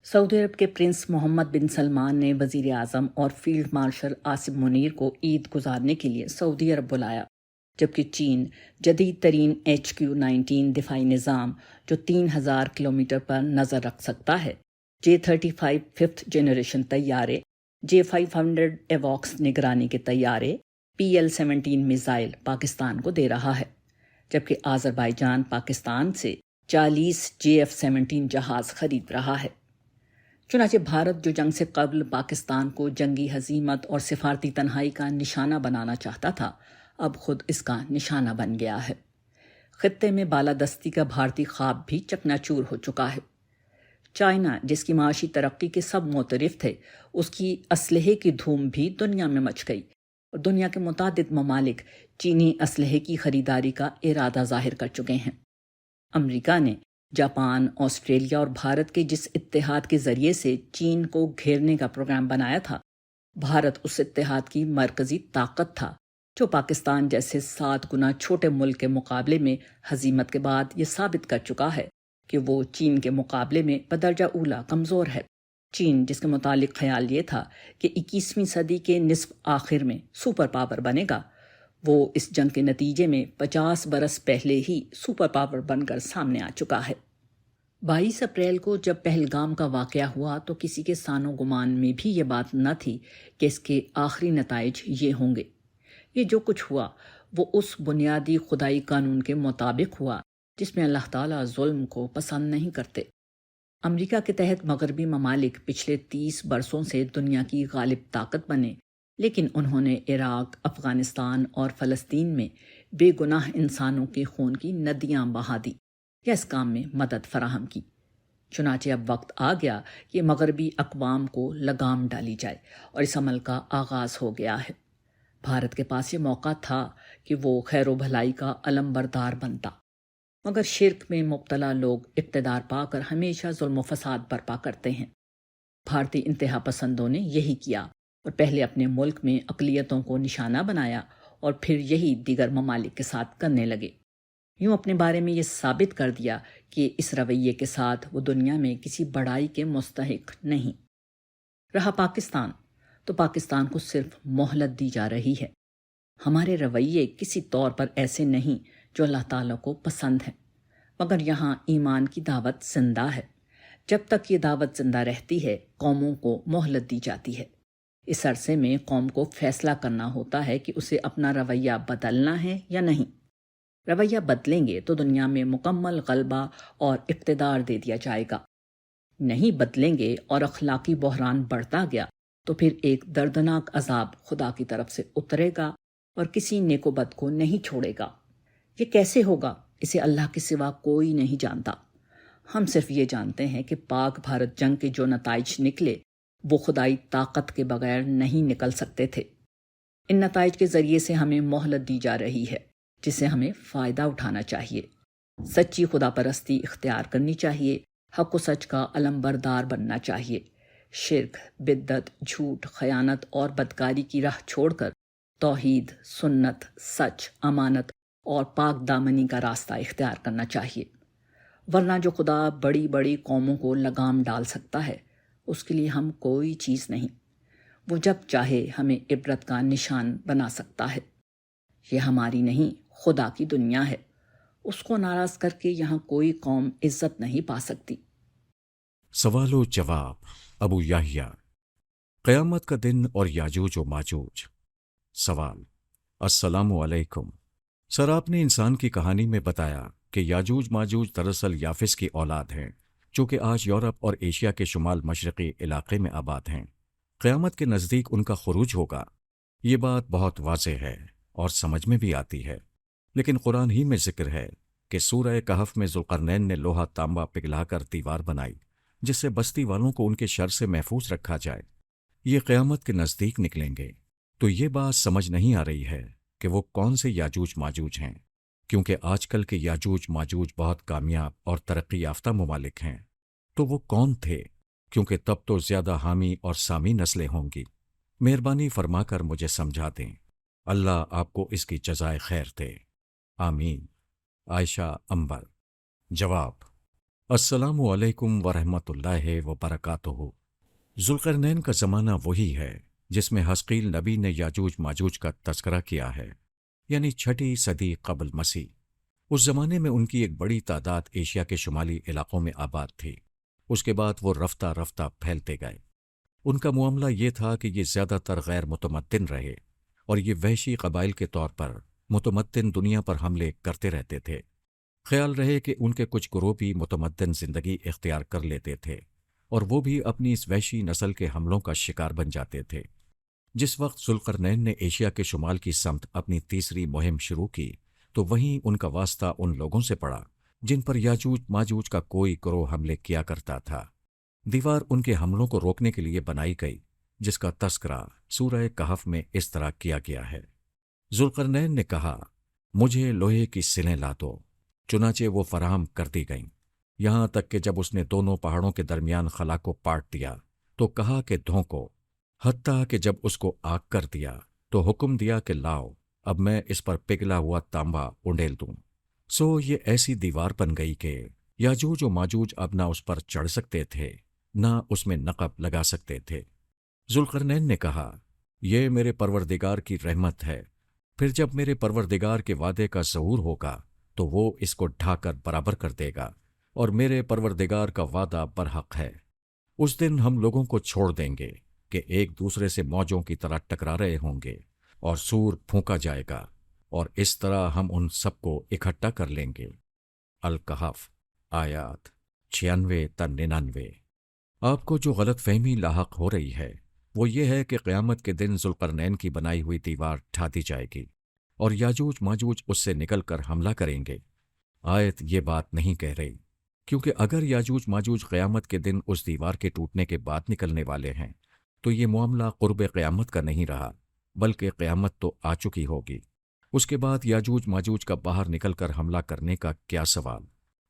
سعودی عرب کے پرنس محمد بن سلمان نے وزیر اعظم اور فیلڈ مارشل عاصم منیر کو عید گزارنے کے لیے سعودی عرب بلایا، جبکہ چین جدید ترین HQ-19 دفاعی نظام جو 3000 کلومیٹر پر نظر رکھ سکتا ہے، J-35 5th جنریشن طیارے، J-500 ایووکس نگرانی کے طیارے، PL-17 میزائل پاکستان کو دے رہا ہے، جبکہ آذربائیجان پاکستان سے 40 JF-17 جہاز خرید رہا ہے۔ چنانچہ بھارت، جو جنگ سے قبل پاکستان کو جنگی ہزیمت اور سفارتی تنہائی کا نشانہ بنانا چاہتا تھا، اب خود اس کا نشانہ بن گیا ہے۔ خطے میں بالادستی کا بھارتی خواب بھی چکنا چور ہو چکا ہے۔ چائنا، جس کی معاشی ترقی کے سب معترف تھے، اس کی اسلحے کی دھوم بھی دنیا میں مچ گئی اور دنیا کے متعدد ممالک چینی اسلحے کی خریداری کا ارادہ ظاہر کر چکے ہیں۔ امریکہ نے جاپان، آسٹریلیا اور بھارت کے جس اتحاد کے ذریعے سے چین کو گھیرنے کا پروگرام بنایا تھا، بھارت اس اتحاد کی مرکزی طاقت تھا، جو پاکستان جیسے 7 گنا چھوٹے ملک کے مقابلے میں ہزیمت کے بعد یہ ثابت کر چکا ہے کہ وہ چین کے مقابلے میں بدرجہ اولی کمزور ہے۔ چین، جس کے متعلق خیال یہ تھا کہ 21ویں صدی کے نصف آخر میں سپر پاور بنے گا، وہ اس جنگ کے نتیجے میں 50 برس پہلے ہی سپر پاور بن کر سامنے آ چکا ہے۔ 22 اپریل کو جب پہلگام کا واقعہ ہوا تو کسی کے سان و گمان میں بھی یہ بات نہ تھی کہ اس کے آخری نتائج یہ ہوں گے۔ یہ جو کچھ ہوا وہ اس بنیادی خدائی قانون کے مطابق ہوا جس میں اللہ تعالیٰ ظلم کو پسند نہیں کرتے۔ امریکہ کے تحت مغربی ممالک پچھلے 30 برسوں سے دنیا کی غالب طاقت بنے، لیکن انہوں نے عراق، افغانستان اور فلسطین میں بے گناہ انسانوں کے خون کی ندیاں بہا دی یا اس کام میں مدد فراہم کی۔ چنانچہ اب وقت آ گیا کہ مغربی اقوام کو لگام ڈالی جائے اور اس عمل کا آغاز ہو گیا ہے۔ بھارت کے پاس یہ موقع تھا کہ وہ خیر و بھلائی کا علم بردار بنتا، مگر شرک میں مبتلا لوگ اقتدار پا کر ہمیشہ ظلم و فساد برپا کرتے ہیں۔ بھارتی انتہا پسندوں نے یہی کیا اور پہلے اپنے ملک میں اقلیتوں کو نشانہ بنایا اور پھر یہی دیگر ممالک کے ساتھ کرنے لگے۔ یوں اپنے بارے میں یہ ثابت کر دیا کہ اس رویے کے ساتھ وہ دنیا میں کسی بڑائی کے مستحق نہیں۔ رہا پاکستان، تو پاکستان کو صرف مہلت دی جا رہی ہے۔ ہمارے رویے کسی طور پر ایسے نہیں جو اللہ تعالیٰ کو پسند ہے، مگر یہاں ایمان کی دعوت زندہ ہے۔ جب تک یہ دعوت زندہ رہتی ہے، قوموں کو مہلت دی جاتی ہے۔ اس عرصے میں قوم کو فیصلہ کرنا ہوتا ہے کہ اسے اپنا رویہ بدلنا ہے یا نہیں۔ رویہ بدلیں گے تو دنیا میں مکمل غلبہ اور اقتدار دے دیا جائے گا، نہیں بدلیں گے اور اخلاقی بحران بڑھتا گیا تو پھر ایک دردناک عذاب خدا کی طرف سے اترے گا اور کسی نیک و بد کو نہیں چھوڑے گا۔ یہ کیسے ہوگا، اسے اللہ کے سوا کوئی نہیں جانتا۔ ہم صرف یہ جانتے ہیں کہ پاک بھارت جنگ کے جو نتائج نکلے وہ خدائی طاقت کے بغیر نہیں نکل سکتے تھے۔ ان نتائج کے ذریعے سے ہمیں مہلت دی جا رہی ہے، جس سے ہمیں فائدہ اٹھانا چاہیے۔ سچی خدا پرستی اختیار کرنی چاہیے، حق و سچ کا علم بردار بننا چاہیے، شرک، بدعت، جھوٹ، خیانت اور بدکاری کی راہ چھوڑ کر توحید، سنت، سچ، امانت اور پاک دامنی کا راستہ اختیار کرنا چاہیے۔ ورنہ جو خدا بڑی بڑی قوموں کو لگام ڈال سکتا ہے، اس کے لیے ہم کوئی چیز نہیں۔ وہ جب چاہے ہمیں عبرت کا نشان بنا سکتا ہے۔ یہ ہماری نہیں، خدا کی دنیا ہے، اس کو ناراض کر کے یہاں کوئی قوم عزت نہیں پا سکتی۔ سوال و جواب ابو یحییٰ، قیامت کا دن اور یاجوج و ماجوج۔ سوال: السلام علیکم سر، آپ نے انسان کی کہانی میں بتایا کہ یاجوج ماجوج دراصل یافس کی اولاد ہیں، جو کہ آج یورپ اور ایشیا کے شمال مشرقی علاقے میں آباد ہیں۔ قیامت کے نزدیک ان کا خروج ہوگا۔ یہ بات بہت واضح ہے اور سمجھ میں بھی آتی ہے، لیکن قرآن ہی میں ذکر ہے کہ سورہ کہف میں ذوالقرنین نے لوہا تانبا پگھلا کر دیوار بنائی جس سے بستی والوں کو ان کے شر سے محفوظ رکھا جائے۔ یہ قیامت کے نزدیک نکلیں گے، تو یہ بات سمجھ نہیں آ رہی ہے کہ وہ کون سے یاجوج ماجوج ہیں، کیونکہ آج کل کے یاجوج ماجوج بہت کامیاب اور ترقی یافتہ ممالک ہیں۔ تو وہ کون تھے؟ کیونکہ تب تو زیادہ حامی اور سامی نسلیں ہوں گی۔ مہربانی فرما کر مجھے سمجھا دیں۔ اللہ آپ کو اس کی جزائے خیر دے، آمین۔ عائشہ عنبر۔ جواب: السلام علیکم ورحمۃ اللہ وبرکاتہ۔ ذوالقرنین کا زمانہ وہی ہے جس میں حزقیل نبی نے یاجوج ماجوج کا تذکرہ کیا ہے، یعنی 6 صدی قبل مسیح۔ اس زمانے میں ان کی ایک بڑی تعداد ایشیا کے شمالی علاقوں میں آباد تھی۔ اس کے بعد وہ رفتہ رفتہ پھیلتے گئے۔ ان کا معاملہ یہ تھا کہ یہ زیادہ تر غیر متمدن رہے اور یہ وحشی قبائل کے طور پر متمدن دنیا پر حملے کرتے رہتے تھے۔ خیال رہے کہ ان کے کچھ گروہ بھی متمدن زندگی اختیار کر لیتے تھے اور وہ بھی اپنی اس وحشی نسل کے حملوں کا شکار بن جاتے تھے۔ جس وقت ذوالقرنین نے ایشیا کے شمال کی سمت اپنی تیسری مہم شروع کی تو وہیں ان کا واسطہ ان لوگوں سے پڑا جن پر یاجوج ماجوج کا کوئی گروہ حملے کیا کرتا تھا۔ دیوار ان کے حملوں کو روکنے کے لیے بنائی گئی، جس کا تذکرہ سورہ کہف میں اس طرح کیا گیا ہے۔ ذوالقرنین نے کہا، مجھے لوہے کی سلیں لا دو، چنانچہ وہ فراہم کر دی گئیں، یہاں تک کہ جب اس نے دونوں پہاڑوں کے درمیان خلا کو پاٹ دیا تو کہا کہ دھونکو، حتیٰ کہ جب اس کو آگ کر دیا تو حکم دیا کہ لاؤ، اب میں اس پر پگھلا ہوا تانبا انڈیل دوں۔ سو یہ ایسی دیوار بن گئی کہ یاجوج و ماجوج اب نہ اس پر چڑھ سکتے تھے نہ اس میں نقب لگا سکتے تھے۔ ذوالقرنین نے کہا، یہ میرے پروردگار کی رحمت ہے، پھر جب میرے پروردگار کے وعدے کا ظہور ہوگا تو وہ اس کو ڈھا کر برابر کر دے گا، اور میرے پروردگار کا وعدہ برحق ہے۔ اس دن ہم لوگوں کو چھوڑ دیں گے کہ ایک دوسرے سے موجوں کی طرح ٹکرا رہے ہوں گے، اور سور پھونکا جائے گا، اور اس طرح ہم ان سب کو اکٹھا کر لیں گے۔ الکہف آیات 96 تا 99۔ آپ کو جو غلط فہمی لاحق ہو رہی ہے وہ یہ ہے کہ قیامت کے دن ذوالقرنین کی بنائی ہوئی دیوار ڈھا دی جائے گی اور یاجوج ماجوج اس سے نکل کر حملہ کریں گے۔ آیت یہ بات نہیں کہہ رہی، کیونکہ اگر یاجوج ماجوج قیامت کے دن اس دیوار کے ٹوٹنے کے بعد نکلنے والے ہیں تو یہ معاملہ قرب قیامت کا نہیں رہا، بلکہ قیامت تو آ چکی ہوگی۔ اس کے بعد یاجوج ماجوج کا باہر نکل کر حملہ کرنے کا کیا سوال؟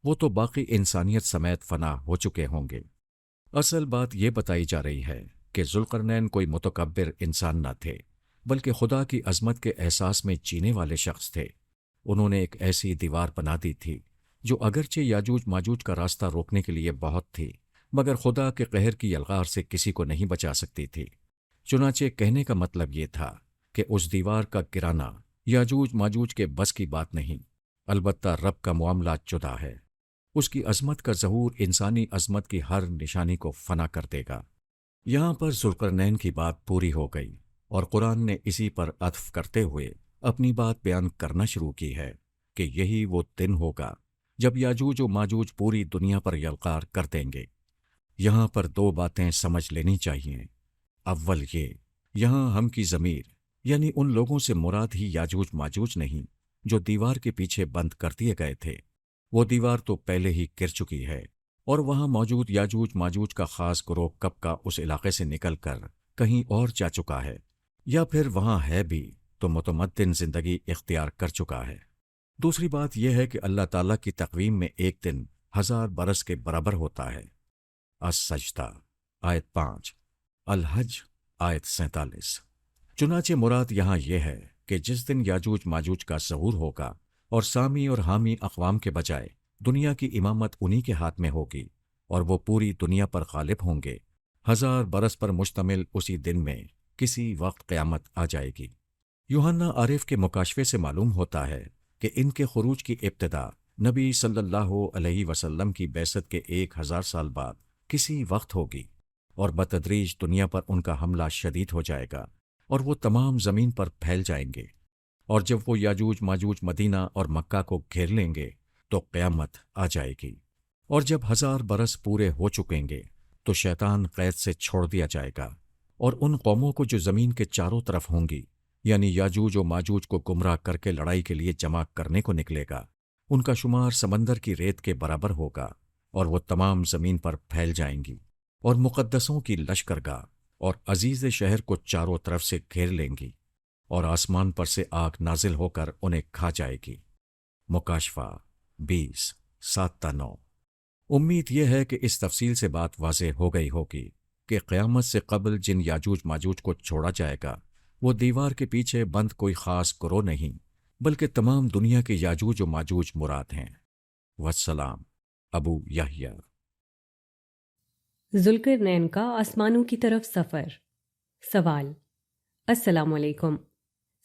وہ تو باقی انسانیت سمیت فنا ہو چکے ہوں گے۔ اصل بات یہ بتائی جا رہی ہے کہ ذوالقرنین کوئی متکبر انسان نہ تھے، بلکہ خدا کی عظمت کے احساس میں جینے والے شخص تھے۔ انہوں نے ایک ایسی دیوار بنا دی تھی جو اگرچہ یاجوج ماجوج کا راستہ روکنے کے لیے بہت تھی، مگر خدا کے قہر کی یلغار سے کسی کو نہیں بچا سکتی تھی۔ چنانچہ کہنے کا مطلب یہ تھا کہ اس دیوار کا گرانا یاجوج ماجوج کے بس کی بات نہیں، البتہ رب کا معاملہ جدا ہے۔ اس کی عظمت کا ظہور انسانی عظمت کی ہر نشانی کو فنا کر دے گا۔ یہاں پر ذوالقرنین کی بات پوری ہو گئی اور قرآن نے اسی پر عطف کرتے ہوئے اپنی بات بیان کرنا شروع کی ہے کہ یہی وہ دن ہوگا جب یاجوج و ماجوج پوری دنیا پر یلغار کر دیں گے۔ یہاں پر 2 باتیں سمجھ لینی چاہیے۔ اول یہ، یہاں ہم کی ضمیر یعنی ان لوگوں سے مراد ہی یاجوج ماجوج نہیں جو دیوار کے پیچھے بند کر دیے گئے تھے۔ وہ دیوار تو پہلے ہی گر چکی ہے اور وہاں موجود یاجوج ماجوج کا خاص گروہ کب کا اس علاقے سے نکل کر کہیں اور جا چکا ہے، یا پھر وہاں ہے بھی تو متمدن زندگی اختیار کر چکا ہے۔ دوسری بات یہ ہے کہ اللہ تعالیٰ کی تقویم میں ایک دن 1000 برس کے برابر ہوتا ہے۔ السجدہ آیت 5، الحج آیت 47۔ چنانچہ مراد یہاں یہ ہے کہ جس دن یاجوج ماجوج کا ظہور ہوگا اور سامی اور حامی اقوام کے بجائے دنیا کی امامت انہی کے ہاتھ میں ہوگی اور وہ پوری دنیا پر غالب ہوں گے، 1000 برس پر مشتمل اسی دن میں کسی وقت قیامت آ جائے گی۔ یوحنا عارف کے مکاشفے سے معلوم ہوتا ہے کہ ان کے خروج کی ابتدا نبی صلی اللہ علیہ وسلم کی بعثت کے 1000 سال بعد کسی وقت ہوگی، اور بتدریج دنیا پر ان کا حملہ شدید ہو جائے گا اور وہ تمام زمین پر پھیل جائیں گے، اور جب وہ یاجوج ماجوج مدینہ اور مکہ کو گھیر لیں گے تو قیامت آ جائے گی، اور جب 1000 برس پورے ہو چکیں گے تو شیطان قید سے چھوڑ دیا جائے گا، اور ان قوموں کو جو زمین کے چاروں طرف ہوں گی، یعنی یاجوج و ماجوج کو گمراہ کر کے لڑائی کے لیے جمع کرنے کو نکلے گا، ان کا شمار سمندر کی ریت کے برابر ہوگا، اور وہ تمام زمین پر پھیل جائیں گی، اور مقدسوں کی لشکرگاہ اور عزیز شہر کو چاروں طرف سے گھیر لیں گی، اور آسمان پر سے آگ نازل ہو کر انہیں کھا جائے گی۔ مکاشفہ 20:7-9۔ امید یہ ہے کہ اس تفصیل سے بات واضح ہو گئی ہوگی کہ قیامت سے قبل جن یاجوج ماجوج کو چھوڑا جائے گا وہ دیوار کے پیچھے بند کوئی خاص گروہ نہیں، بلکہ تمام دنیا کے یاجوج و ماجوج مراد ہیں۔ والسلام، ابو یحییٰ۔ ذوالقرنین کا آسمانوں کی طرف سفر۔ سوال: السلام علیکم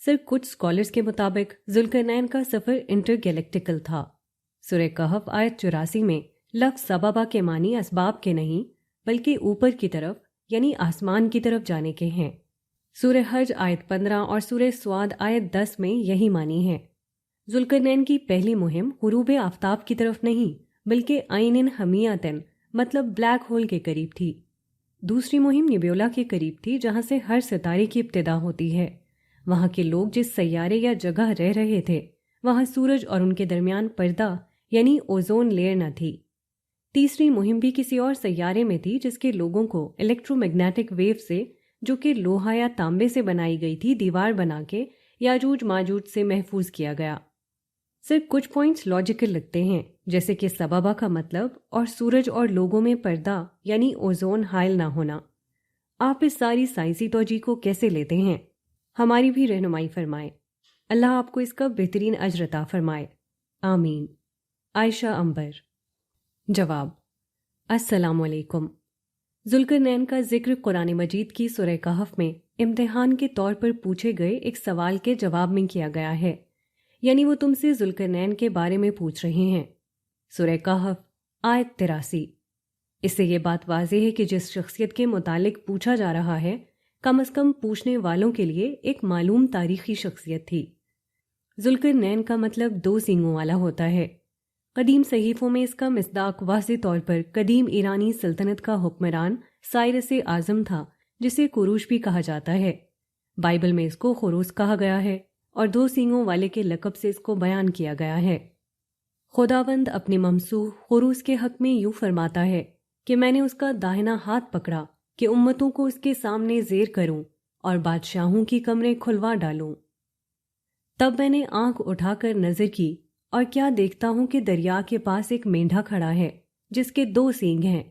سر، کچھ اسکالرز کے مطابق ذوالقرنین کا سفر انٹر گیلیکٹیکل تھا۔ سورہ کہف آیت 84 میں لفظ سببہ کے معنی اسباب کے نہیں بلکہ اوپر کی طرف یعنی آسمان کی طرف جانے کے ہیں۔ سورہ حج آیت 15 اور سورہ سواد آیت 10 میں یہی معنی ہے۔ ذوالقرنین کی پہلی مہم غروب آفتاب کی طرف نہیں بلکہ عین حمیۃن مطلب بلیک ہول کے قریب تھی۔ دوسری مہم نیبیولا کے قریب تھی جہاں سے ہر ستارے کی ابتدا ہوتی ہے۔ وہاں کے لوگ جس سیارے یا جگہ رہ رہے تھے وہاں سورج اور ان کے درمیان پردہ یعنی اوزون لیئر نہ تھی۔ تیسری مہم بھی کسی اور سیارے میں تھی جس کے لوگوں کو الیکٹرو میگنیٹک ویو سے، جو کہ لوہا یا تانبے سے بنائی گئی تھی، دیوار بنا کے یاجوج ماجوج سے محفوظ کیا گیا۔ صرف کچھ پوائنٹس لاجیکل لگتے ہیں، جیسے کہ سببہ کا مطلب اور سورج اور لوگوں میں پردہ یعنی اوزون حائل نہ ہونا۔ آپ اس ساری سائنسی توجیہ کو کیسے لیتے ہیں؟ ہماری بھی رہنمائی فرمائے۔ اللہ آپ کو اس کا بہترین اجر عطا فرمائے، آمین۔ عائشہ عنبر۔ جواب: السلام علیکم۔ ذوالقرنین کا ذکر قرآن مجید کی سورہ کہف میں امتحان کے طور پر پوچھے گئے ایک سوال کے جواب میں کیا گیا ہے، یعنی وہ تم سے ذوالقرنین کے بارے میں پوچھ رہے ہیں۔ سورہ کہف آیت 83۔ اس سے یہ بات واضح ہے کہ جس شخصیت کے متعلق پوچھا جا رہا ہے کم از کم پوچھنے والوں کے لیے ایک معلوم تاریخی شخصیت تھی۔ ذوالقرنین کا مطلب 2 سینگوں والا ہوتا ہے۔ قدیم صحیفوں میں اس کا مصداق واضح طور پر قدیم ایرانی سلطنت کا حکمران سائرس اعظم تھا، جسے کوروش بھی کہا جاتا ہے۔ بائبل میں اس کو خروس کہا گیا ہے اور 2 سینگوں والے کے لقب سے اس کو بیان کیا گیا ہے۔ خداوند اپنے ممسوح خروس کے حق میں یوں فرماتا ہے کہ میں نے اس کا داہنا ہاتھ پکڑا کہ امتوں کو اس کے سامنے زیر کروں اور بادشاہوں کی کمریں کھلوا ڈالوں۔ تب میں نے آنکھ اٹھا کر نظر کی اور کیا دیکھتا ہوں کہ دریا کے پاس ایک مینڈھا کھڑا ہے جس کے 2 سینگ ہیں۔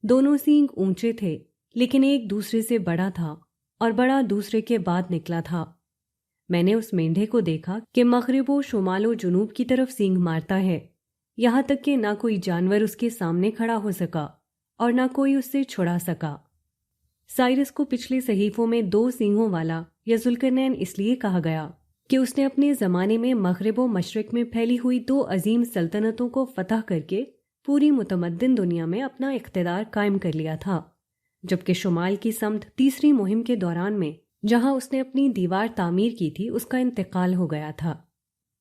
دونوں سینگ اونچے تھے لیکن ایک دوسرے سے بڑا تھا اور بڑا دوسرے کے بعد نکلا تھا۔ میں نے اس مینڈھے کو دیکھا کہ مغرب و شمال و جنوب کی طرف سینگ مارتا ہے، یہاں تک کہ نہ کوئی جانور اس کے سامنے کھڑا ہو سکا اور نہ کوئی اس سے چھڑا سکا۔ سائرس کو پچھلے صحیفوں میں 2 سینگوں والا یا ذوالقرنین اس لیے کہا گیا کہ اس نے اپنے زمانے میں مغرب و مشرق میں پھیلی ہوئی 2 عظیم سلطنتوں کو فتح کر کے پوری متمدن دنیا میں اپنا اقتدار قائم کر لیا تھا، جبکہ شمال کی سمت تیسری مہم کے دوران میں جہاں اس نے اپنی دیوار تعمیر کی تھی اس کا انتقال ہو گیا تھا۔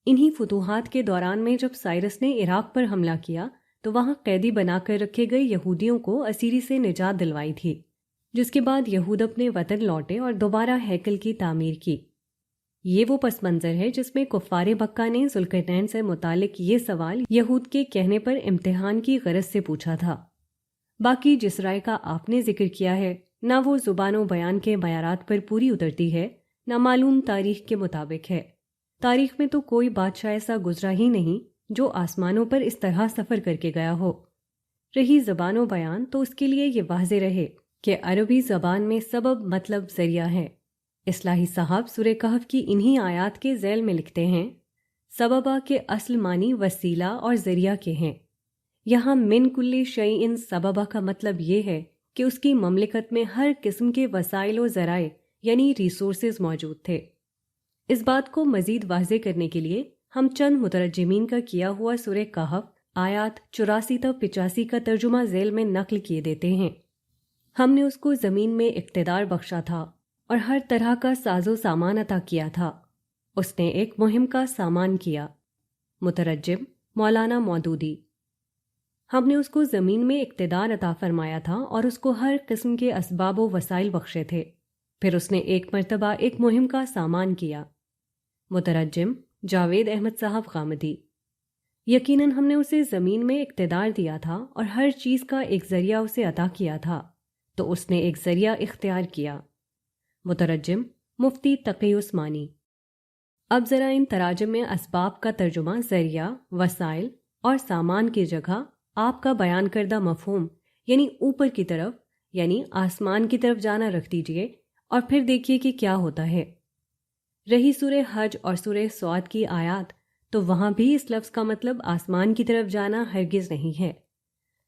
انہی فتوحات کے دوران میں جب سائرس نے عراق پر حملہ کیا تو وہاں قیدی بنا کر رکھے گئے یہودیوں کو اسیری سے نجات دلوائی تھی، جس کے بعد یہود اپنے وطن لوٹے اور دوبارہ ہیکل کی تعمیر کی۔ یہ وہ پس منظر ہے جس میں کفار مکہ نے ذوالقرنین سے متعلق یہ سوال یہود کے کہنے پر امتحان کی غرض سے پوچھا تھا۔ باقی جس رائے کا آپ نے ذکر کیا ہے نہ وہ زبان و بیان کے معیارات پر پوری اترتی ہے نہ معلوم تاریخ کے مطابق ہے۔ تاریخ میں تو کوئی بادشاہ ایسا گزرا ہی نہیں جو آسمانوں پر اس طرح سفر کر کے گیا ہو۔ رہی زبان و بیان تو اس کے لیے یہ واضح رہے کہ عربی زبان میں سبب مطلب ذریعہ ہے۔ اصلاحی صاحب سورہ کہف کی انہی آیات کے ذیل میں لکھتے ہیں، سببہ کے اصل معنی وسیلہ اور ذریعہ کے ہیں۔ یہاں من کل شیء سببہ کا مطلب یہ ہے کہ اس کی مملکت میں ہر قسم کے وسائل و ذرائع یعنی ریسورسز موجود تھے۔ اس بات کو مزید واضح کرنے کے لیے ہم چند مترجمین کا کیا ہوا سورہ کہف آیات 84 تا 85 کا ترجمہ ذیل میں نقل کیے دیتے ہیں۔ ہم نے اس کو زمین میں اقتدار بخشا تھا اور ہر طرح کا ساز و سامان عطا کیا تھا۔ اس نے ایک مہم کا سامان کیا۔ مترجم: مولانا مودودی۔ ہم نے اس کو زمین میں اقتدار عطا فرمایا تھا اور اس کو ہر قسم کے اسباب و وسائل بخشے تھے، پھر اس نے ایک مرتبہ ایک مہم کا سامان کیا۔ مترجم جاوید احمد صاحب غامدی۔ یقیناً ہم نے اسے زمین میں اقتدار دیا تھا اور ہر چیز کا ایک ذریعہ اسے عطا کیا تھا، تو اس نے ایک ذریعہ اختیار کیا۔ مترجم مفتی تقی عثمانی۔ اب ذرا ان تراجم میں اسباب کا ترجمہ ذریعہ، وسائل اور سامان کی جگہ آپ کا بیان کردہ مفہوم یعنی اوپر کی طرف یعنی آسمان کی طرف جانا رکھ دیجئے اور پھر دیکھیے کہ کیا ہوتا ہے۔ رہی سورہ حج اور سورہ صاد کی آیات تو وہاں بھی اس لفظ کا مطلب آسمان کی طرف جانا ہرگز نہیں ہے۔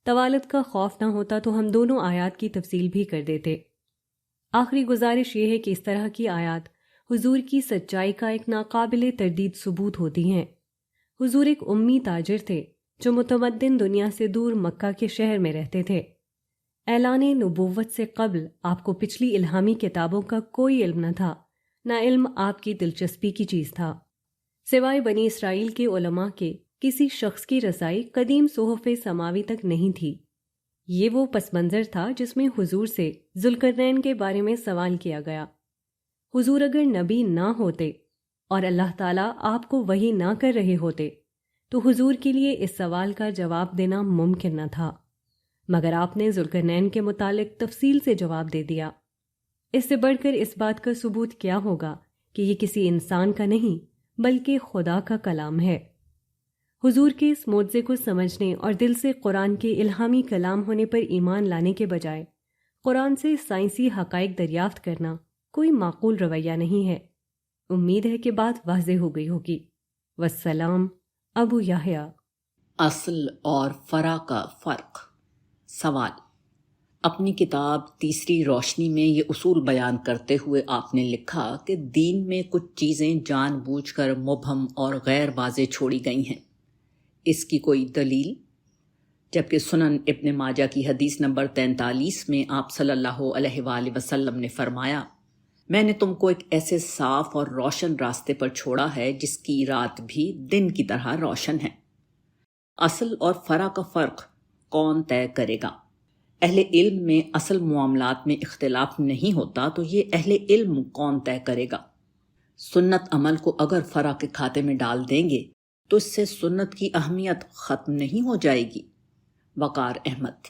طوالت کا خوف نہ ہوتا تو ہم دونوں آیات کی تفصیل بھی کر دیتے۔ آخری گزارش یہ ہے کہ اس طرح کی آیات حضور کی سچائی کا ایک ناقابل تردید ثبوت ہوتی ہیں۔ حضور ایک امی تاجر تھے جو متمدن دنیا سے دور مکہ کے شہر میں رہتے تھے۔ اعلان نبوت سے قبل آپ کو پچھلی الہامی کتابوں کا کوئی علم نہ تھا، نہ علم آپ کی دلچسپی کی چیز تھا، سوائے بنی اسرائیل کے علماء کے کسی شخص کی رسائی قدیم صحف سماوی تک نہیں تھی۔ یہ وہ پس منظر تھا جس میں حضور سے ذوالقرنین کے بارے میں سوال کیا گیا۔ حضور اگر نبی نہ ہوتے اور اللہ تعالیٰ آپ کو وحی نہ کر رہے ہوتے تو حضور کے لیے اس سوال کا جواب دینا ممکن نہ تھا، مگر آپ نے ذوالقرنین کے متعلق تفصیل سے جواب دے دیا۔ اس سے بڑھ کر اس بات کا ثبوت کیا ہوگا کہ یہ کسی انسان کا نہیں بلکہ خدا کا کلام ہے۔ حضور کے اس معجزے کو سمجھنے اور دل سے قرآن کے الہامی کلام ہونے پر ایمان لانے کے بجائے قرآن سے سائنسی حقائق دریافت کرنا کوئی معقول رویہ نہیں ہے۔ امید ہے کہ بات واضح ہو گئی ہوگی۔ والسلام۔ ابو یحییٰ۔ اصل اور فرع کا فرق۔ سوال: اپنی کتاب تیسری روشنی میں یہ اصول بیان کرتے ہوئے آپ نے لکھا کہ دین میں کچھ چیزیں جان بوجھ کر مبہم اور غیر واضح چھوڑی گئی ہیں، اس کی کوئی دلیل؟ جبکہ سنن ابن ماجہ کی حدیث نمبر 43 میں آپ صلی اللہ علیہ وآلہ وسلم نے فرمایا، میں نے تم کو ایک ایسے صاف اور روشن راستے پر چھوڑا ہے جس کی رات بھی دن کی طرح روشن ہے۔ اصل اور فرع کا فرق کون طے کرے گا؟ اہل علم میں اصل معاملات میں اختلاف نہیں ہوتا تو یہ اہل علم کون طے کرے گا؟ سنت عمل کو اگر فرع کے کھاتے میں ڈال دیں گے تو اس سے سنت کی اہمیت ختم نہیں ہو جائے گی؟ وقار احمد۔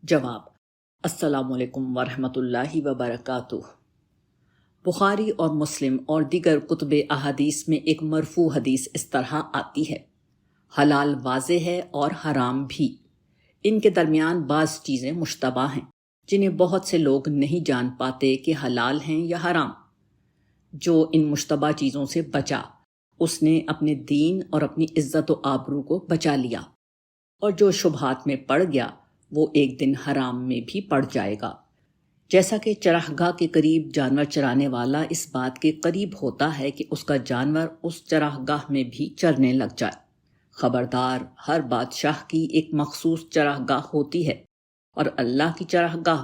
جواب: السلام علیکم ورحمۃ اللہ وبرکاتہ۔ بخاری اور مسلم اور دیگر کتب احادیث میں ایک مرفوع حدیث اس طرح آتی ہے: حلال واضح ہے اور حرام بھی، ان کے درمیان بعض چیزیں مشتبہ ہیں جنہیں بہت سے لوگ نہیں جان پاتے کہ حلال ہیں یا حرام۔ جو ان مشتبہ چیزوں سے بچا اس نے اپنے دین اور اپنی عزت و آبرو کو بچا لیا، اور جو شبہات میں پڑ گیا وہ ایک دن حرام میں بھی پڑ جائے گا۔ جیسا کہ چراگاہ کے قریب جانور چرانے والا اس بات کے قریب ہوتا ہے کہ اس کا جانور اس چراگاہ میں بھی چرنے لگ جائے۔ خبردار، ہر بادشاہ کی ایک مخصوص چراگاہ ہوتی ہے اور اللہ کی چراگاہ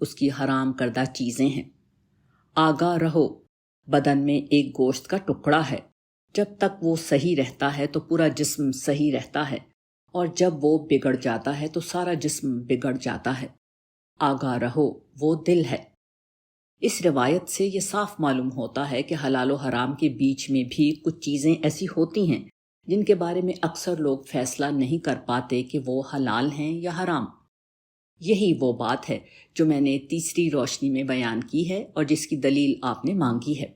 اس کی حرام کردہ چیزیں ہیں۔ آگاہ رہو، بدن میں ایک گوشت کا ٹکڑا ہے، جب تک وہ صحیح رہتا ہے تو پورا جسم صحیح رہتا ہے، اور جب وہ بگڑ جاتا ہے تو سارا جسم بگڑ جاتا ہے۔ آگاہ رہو، وہ دل ہے۔ اس روایت سے یہ صاف معلوم ہوتا ہے کہ حلال و حرام کے بیچ میں بھی کچھ چیزیں ایسی ہوتی ہیں جن کے بارے میں اکثر لوگ فیصلہ نہیں کر پاتے کہ وہ حلال ہیں یا حرام۔ یہی وہ بات ہے جو میں نے تیسری روشنی میں بیان کی ہے اور جس کی دلیل آپ نے مانگی ہے۔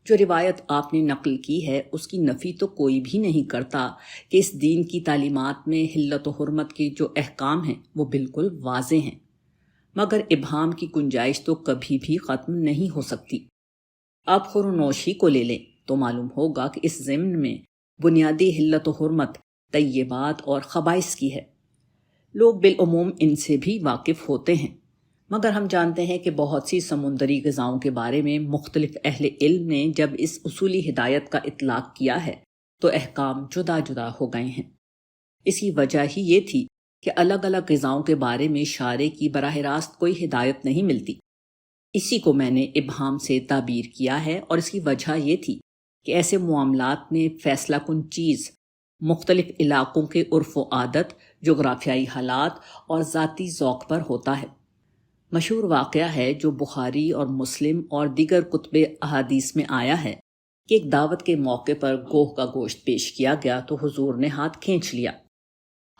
جو روایت آپ نے نقل کی ہے اس کی نفی تو کوئی بھی نہیں کرتا کہ اس دین کی تعلیمات میں حلت و حرمت کے جو احکام ہیں وہ بالکل واضح ہیں، مگر ابہام کی گنجائش تو کبھی بھی ختم نہیں ہو سکتی۔ آپ خورنوشی کو لے لیں تو معلوم ہوگا کہ اس ضمن میں بنیادی حلت و حرمت طیبات اور خبائث کی ہے۔ لوگ بالعموم ان سے بھی واقف ہوتے ہیں، مگر ہم جانتے ہیں کہ بہت سی سمندری غذاؤں کے بارے میں مختلف اہل علم نے جب اس اصولی ہدایت کا اطلاق کیا ہے تو احکام جدا جدا ہو گئے ہیں۔ اس کی وجہ ہی یہ تھی کہ الگ الگ غذاؤں کے بارے میں شارع کی براہ راست کوئی ہدایت نہیں ملتی۔ اسی کو میں نے ابہام سے تعبیر کیا ہے، اور اس کی وجہ یہ تھی کہ ایسے معاملات میں فیصلہ کن چیز مختلف علاقوں کے عرف و عادت، جغرافیائی حالات اور ذاتی ذوق پر ہوتا ہے۔ مشہور واقعہ ہے جو بخاری اور مسلم اور دیگر کتب احادیث میں آیا ہے کہ ایک دعوت کے موقع پر گوہ کا گوشت پیش کیا گیا تو حضور نے ہاتھ کھینچ لیا۔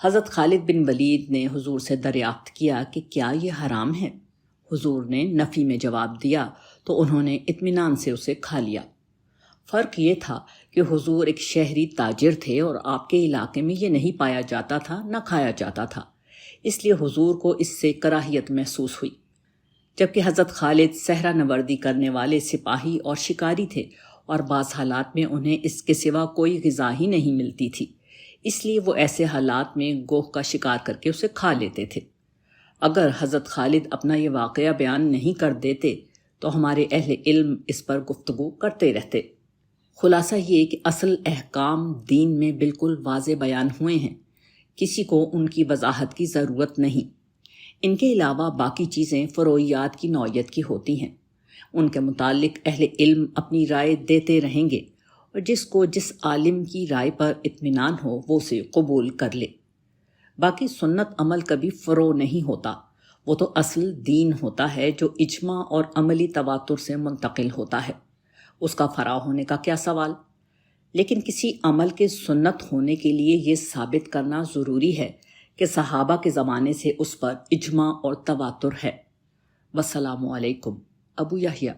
حضرت خالد بن ولید نے حضور سے دریافت کیا کہ کیا یہ حرام ہے؟ حضور نے نفی میں جواب دیا تو انہوں نے اطمینان سے اسے کھا لیا۔ فرق یہ تھا کہ حضور ایک شہری تاجر تھے اور آپ کے علاقے میں یہ نہیں پایا جاتا تھا، نہ کھایا جاتا تھا، اس لیے حضور کو اس سے کراہیت محسوس ہوئی، جبکہ حضرت خالد صحرا نوردی کرنے والے سپاہی اور شکاری تھے اور بعض حالات میں انہیں اس کے سوا کوئی غذا ہی نہیں ملتی تھی، اس لیے وہ ایسے حالات میں گوہ کا شکار کر کے اسے کھا لیتے تھے۔ اگر حضرت خالد اپنا یہ واقعہ بیان نہیں کر دیتے تو ہمارے اہل علم اس پر گفتگو کرتے رہتے۔ خلاصہ یہ کہ اصل احکام دین میں بالکل واضح بیان ہوئے ہیں، کسی کو ان کی وضاحت کی ضرورت نہیں۔ ان کے علاوہ باقی چیزیں فروعیات کی نوعیت کی ہوتی ہیں، ان کے متعلق اہل علم اپنی رائے دیتے رہیں گے، اور جس کو جس عالم کی رائے پر اطمینان ہو وہ اسے قبول کر لے۔ باقی سنت عمل کبھی فروع نہیں ہوتا، وہ تو اصل دین ہوتا ہے جو اجماع اور عملی تواتر سے منتقل ہوتا ہے، اس کا فرع ہونے کا کیا سوال؟ لیکن کسی عمل کے سنت ہونے کے لیے یہ ثابت کرنا ضروری ہے کہ صحابہ کے زمانے سے اس پر اجماع اور تواتر ہے۔ والسلام علیکم۔ ابو یحییٰ۔